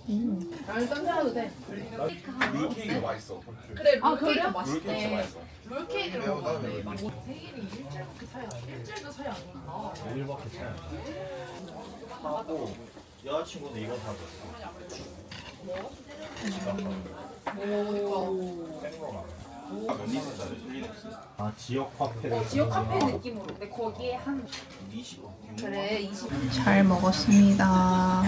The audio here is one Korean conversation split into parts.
아니 딴 데 하도 돼. 롤케이크가 맛있어. 그래 아, 롤케이크 그래요? 롤케이크 진짜 맛있대. 맛있어. 롤케이크를 먹었는데 막 생일이 일주일밖에 차이 안 일주일도 차이 안 난다. 일밖에 차이 안 나. 하고 여자친구도 이거 사줬어. 뭐? 아 지역 화폐를 지역 카페 느낌으로. 근데 거기에 한 20. 그래 20. 잘 먹었습니다.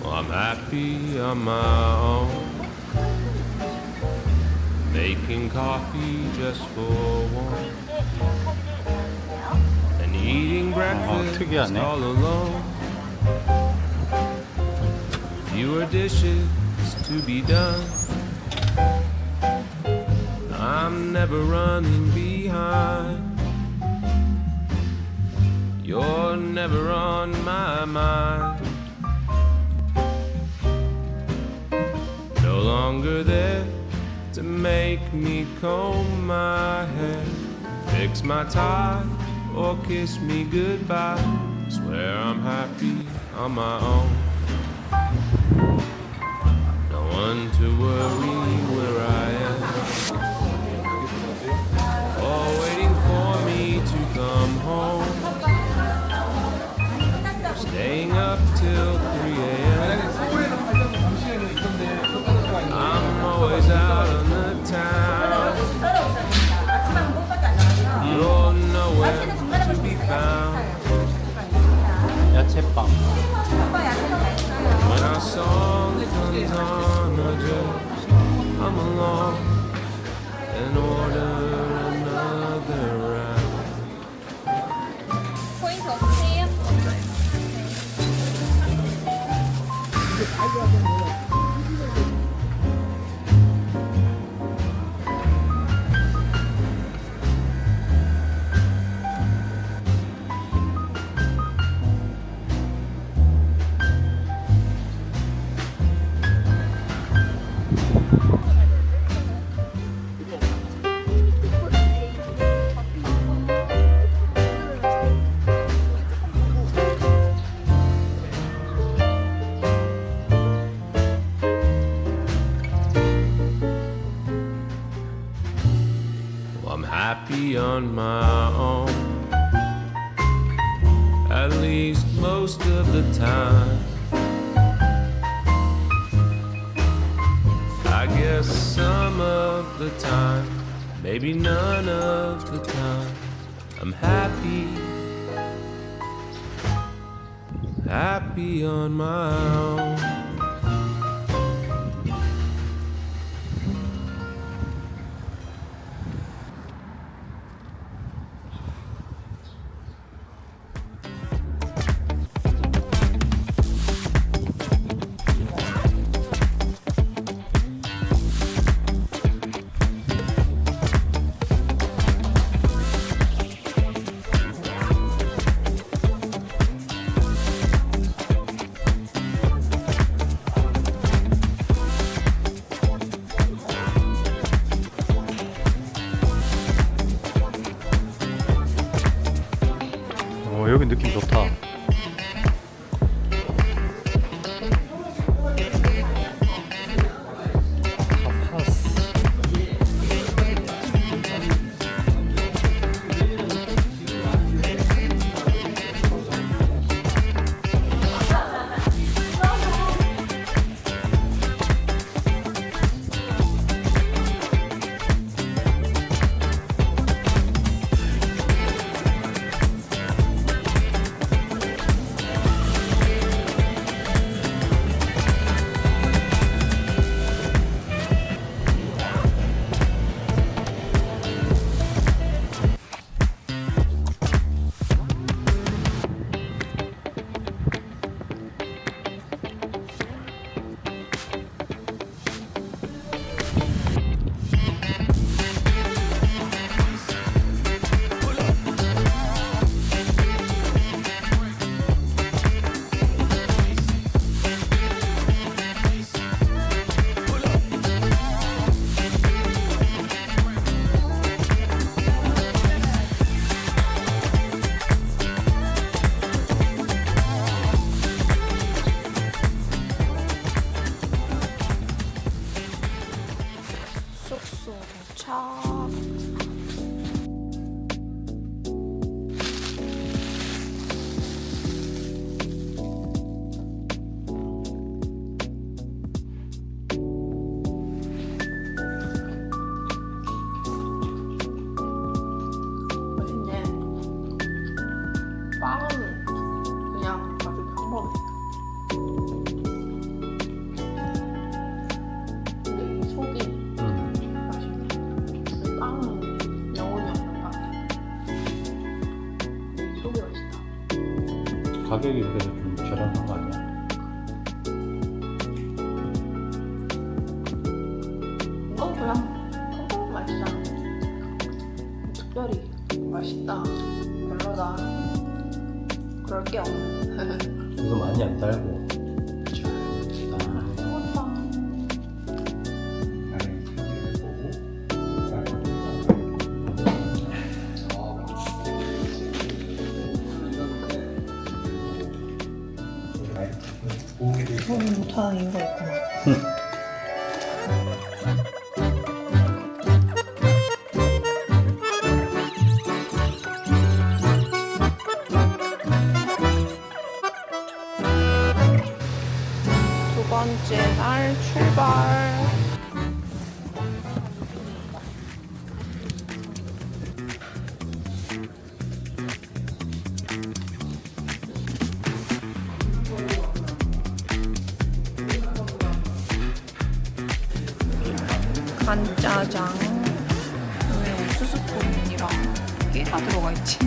Well, I'm happy on my own, making coffee just for one, and eating breakfast 특이하네. all alone. Fewer dishes to be done. I'm never running behind. You're never on my mind. No longer there to make me comb my hair, fix my tie, or kiss me goodbye. Swear I'm happy on my own. No one to worry where I am, or waiting for me to come home. Staying up till 3 a.m. I'm always out on the town. You're nowhere to be found. 야채빵. When our song comes on, I just come along and order another round. 포인트 없으세요? Well, I'm happy on my own, at least most of the time. I guess some of the time, maybe none of the time, I'm happy, happy on my own. 여기 느낌 좋다. 가격이 그래도 좀 저렴한 거 아니야? 이건 그냥 콩콩 맛있다. 특별히 맛있다. 별로다. 그럴 게 없네. 이거 많이 안 달고. 못하는 이유가 있구나. 두 번째 날 출발. 간짜장, 왜 옥수수 뿌린이랑 깨가 들어가 있지?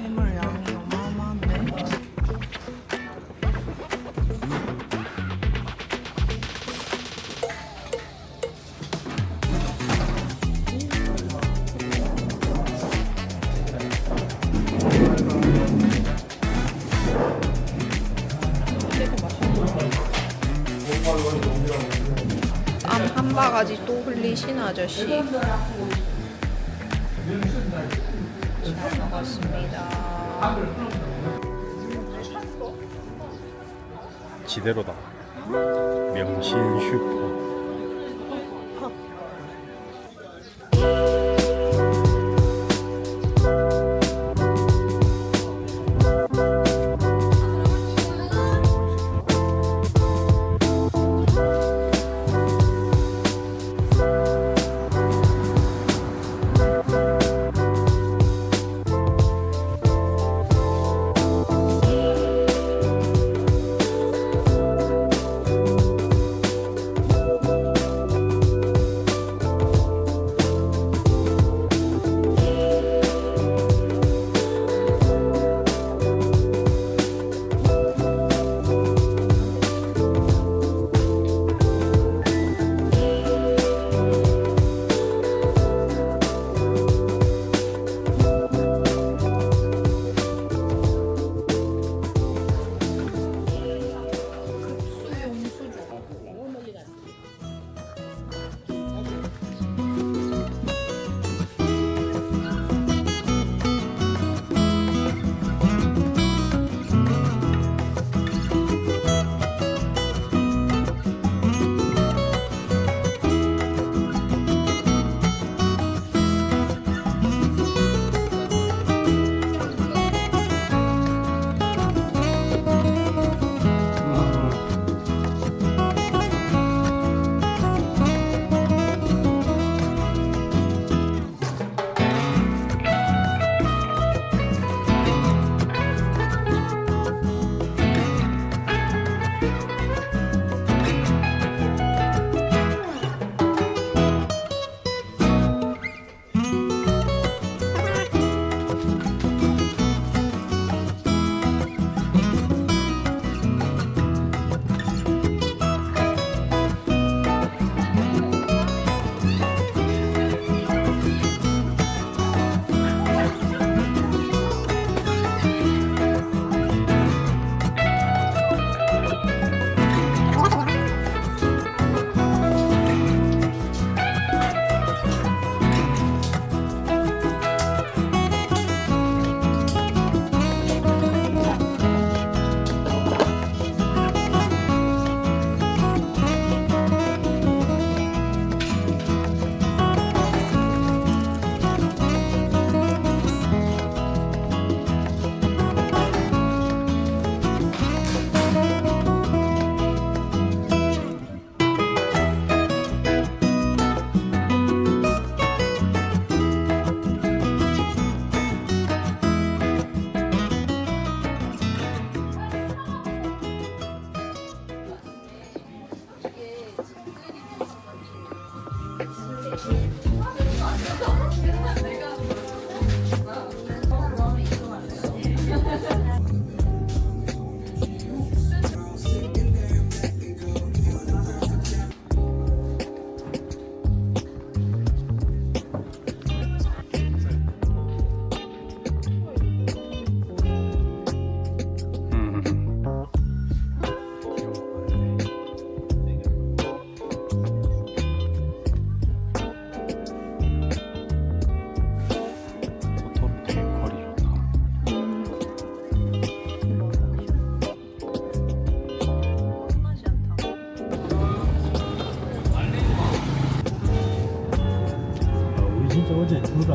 해물 양이 어마어마한데? 땀 한 바가지 또 흘리신 아저씨. 잘 먹었습니다. 지대로다. 명신 슈퍼.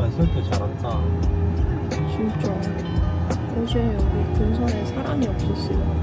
야, 설때 잘한다. 진짜 어제 여기 근선에 사람이 없었어요.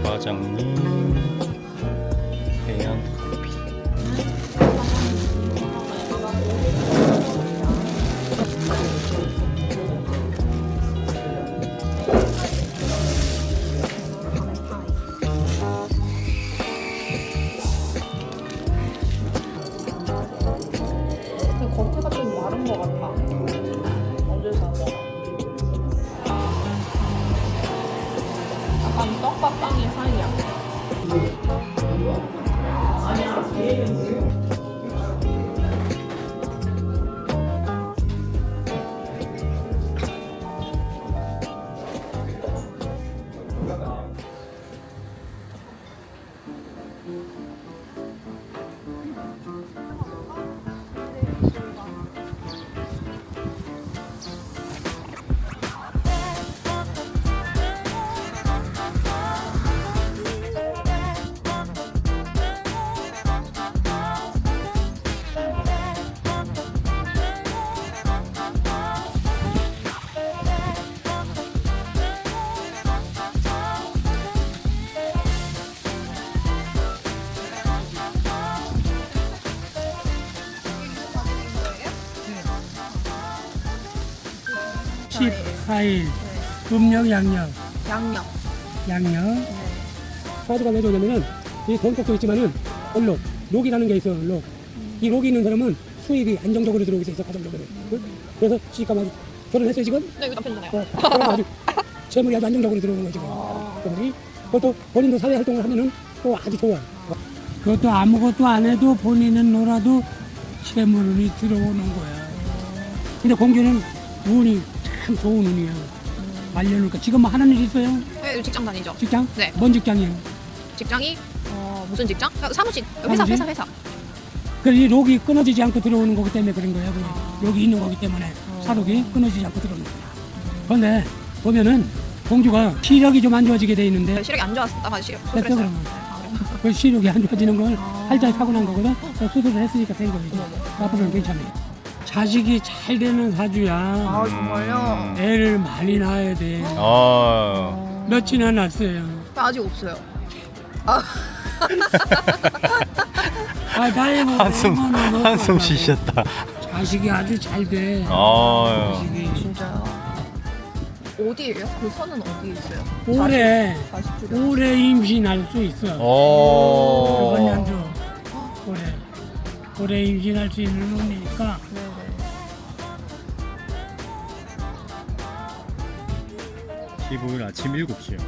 과장님 해양 커피. 근데 겉에가 좀 마른 것 같아. 어제 사서. 약간 떡밥 빵이 사이야. 십 4일 음력 양력 양념. 양력 사주가 왜 좋냐면은 이 돈독도 있지만은 얼록 록이라는 게 있어. 록. 이 록이 있는 사람은 수입이 안정적으로 들어오게 돼 있어. 가정적으로. 응? 그래서 시집가면 결혼했어요 지금? 네, 이거 남편이잖아요. 그럼 아주 재물이 아주 안정적으로 들어오는 거지. 그러니 그것도 본인도 사회 활동을 하면은 또 아주 좋아. 그것도 아무것도 안 해도 본인은 놀아도 재물운이 들어오는 거야. 근데 공주는 운이 참 좋은 운이야. 말려놓을까. 지금 뭐 하는 일 있어요? 네, 직장 다니죠. 직장? 네. 뭔 직장이에요? 직장이 무슨 직장? 사무실. 회사, 사무실? 회사. 그이 록이 끊어지지 않고 들어오는 거기 때문에 그런 거야. 록이 있는 거기 때문에 사록이 끊어지지 않고 들어오는 거야. 그런데 보면은 공주가 시력이 좀 안 좋아지게 돼 있는데 시력이 안 좋았다가 됐어 수술했어요. 그러면 그 시력이 안 좋아지는 걸 활자에 타고난 거거든. 그래서 수술을 했으니까 된 거지. 앞으로는 괜찮아. 자식이 잘 되는 사주야. 아, 정말요? 애를 많이 낳아야 돼. 몇이나 낳았어요. 아직 없어요. 나이 뭐 한숨 쉬셨다. 자식이 아주 잘 돼. 자식이 진짜요? 어디예요? 그 선은 어디에 있어요? 올해 올해 임신할 수 있어. 이번 연도 올해 임신할 수 있는 운이니까. 네네. 15일 아침 7시요.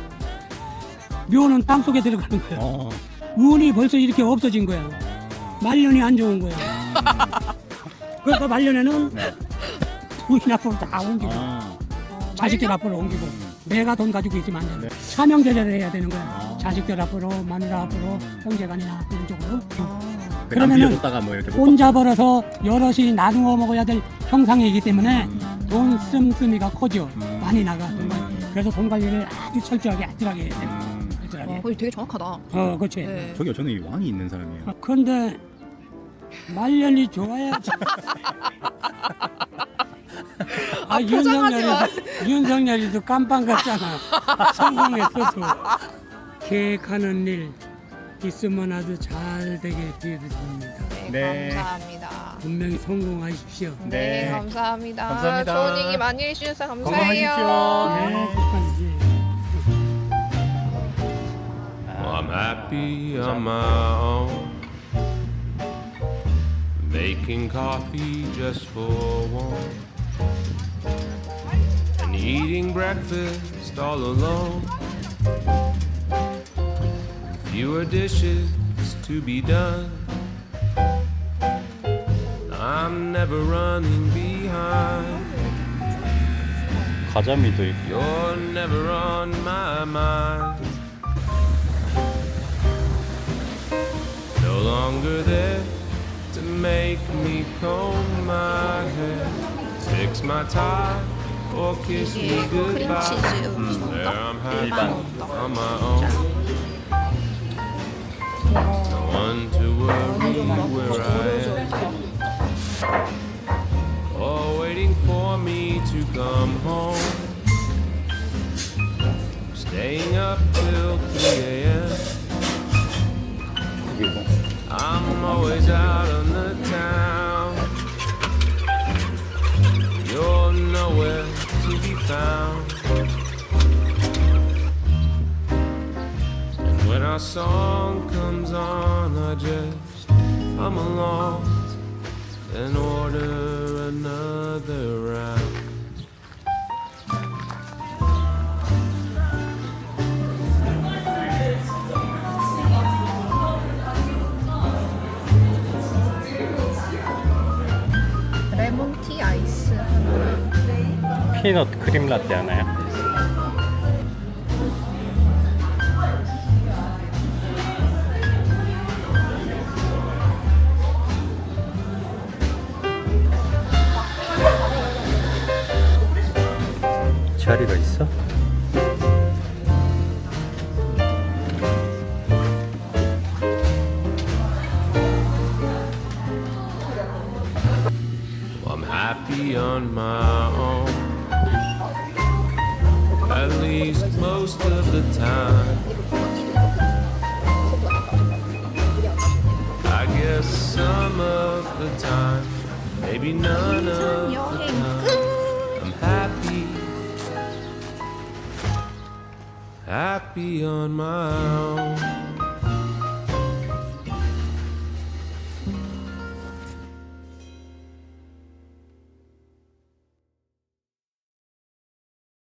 묘는 땅 속에 들어가는 거야. 운이 벌써 이렇게 없어진 거야. 말년이 안 좋은 거야. 그러니까 말년에는 부인 앞으로 다 옮기고 자식들 앞으로 옮기고 내가 돈 가지고 있으면 안 돼. 사명제대를 해야 되는 거야. 자식들 앞으로, 마누라 앞으로, 형제간이나 이런 쪽으로. 그러면은 뭐 이렇게 혼자 벌어서 여럿이 나누어 먹어야 될 형상이기 때문에 돈 씀씀이가 커져. 많이 나가. 그래서 돈 관리를 아주 철저하게 알뜰하게 해야 돼. 알뜰하게. 되게 정확하다. 그렇지. 네. 저기요, 저는 이 왕이 있는 사람이에요. 그런데 말년이 좋아야지. 윤석열이도 깜빵 갔잖아. 성공했어도. 계획하는 일 있으면 아주 잘 되게 되어드립니다. 네, 감사합니다. 분명히 성공하십시오. 네, 감사합니다. 감사합니다. 좋은 얘기 많이 해주셔서 감사해요. 네, 끝까지. Well, I'm happy on my own, making coffee just for one. And eating breakfast all alone. Fewer dishes to be done. I'm never running behind. 가자미도 있고. You're never on my mind. No longer there to make me comb my hair, fix my tie, or kiss me 이게 goodbye. 크림치즈 There I'm happy 일반. on my own. No one to worry where I am. All waiting for me to come home. Staying up till 3 a.m. 그리고 I'm always out on the town. You're nowhere to be found. And when our song comes on, I just hum along and order another round. 레몬티 아이스 하나. 피넛 크림 라떼 하나요? 자리가 있어? I'm happy on my own, at least most of the time. I guess some of the time, maybe none of the 여행 time. 끝. I'm happy on my own.